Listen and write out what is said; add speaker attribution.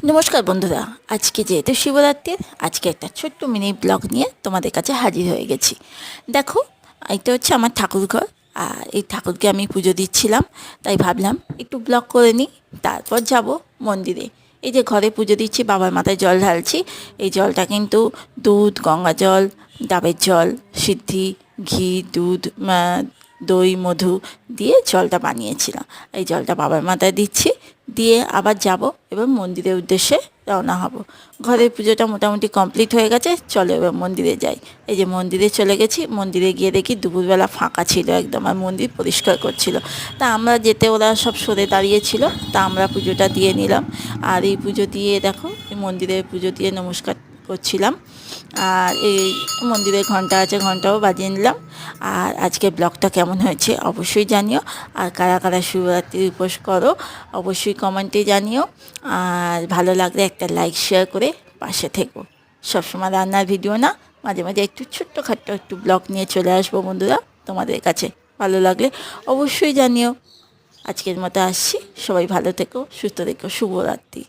Speaker 1: নমস্কার বন্ধুরা, আজকে যেহেতু শিবরাত্রির আজকে একটা ছোট্ট মিনি ব্লগ নিয়ে তোমাদের কাছে হাজির হয়ে গেছি। দেখো, এটা হচ্ছে আমার ঠাকুরঘর। আর এই ঠাকুরকে আমি পুজো দিচ্ছিলাম, তাই ভাবলাম একটু ব্লগ করে নিই, তারপর যাব মন্দিরে। এই যে ঘরে পুজো দিচ্ছি, বাবার মাথায় জল ঢালছি। এই জলটা কিন্তু দুধ, গঙ্গা জল, ডাবের জল, সিদ্ধি, ঘি, দুধ, দই, মধু দিয়ে জলটা বানিয়েছিলাম। এই জলটা বাবার মাথায় দিচ্ছি, দিয়ে আবার যাব এবং মন্দিরের উদ্দেশ্যে রওনা হব। ঘরের পুজোটা মোটামুটি কমপ্লিট হয়ে গেছে, চলো এবার মন্দিরে যাই। এই যে মন্দিরে চলে গেছি, মন্দিরে গিয়ে দেখি দুপুরবেলা ফাঁকা ছিল একদম, আর মন্দির পরিষ্কার করছিল। তা আমরা যেতে ওরা সব সরে দাঁড়িয়েছিল, তা আমরা পুজোটা দিয়ে নিলাম। আর এই পুজো দিয়ে দেখো, এই মন্দিরের পুজো দিয়ে নমস্কার করছিলাম। আর এই মন্দিরে ঘন্টা আছে, ঘন্টাও বাজিয়ে নিলাম। আর আজকে ব্লগটা কেমন হয়েছে অবশ্যই জানিও। আর কারা কারা শিবরাত্রির উপোস করো অবশ্যই কমেন্টে জানিও। আর ভালো লাগলে একটা লাইক শেয়ার করে পাশে থেকো। সবসময় রান্নার ভিডিও না, মাঝে মাঝে একটু ছোট্টখাট্ট একটু ব্লগ নিয়ে চলে আসবো বন্ধুরা তোমাদের কাছে। ভালো লাগলে অবশ্যই জানিও। আজকের মতো আসছি, সবাই ভালো থেকো, সুস্থ থেকো, শুভরাত্রি।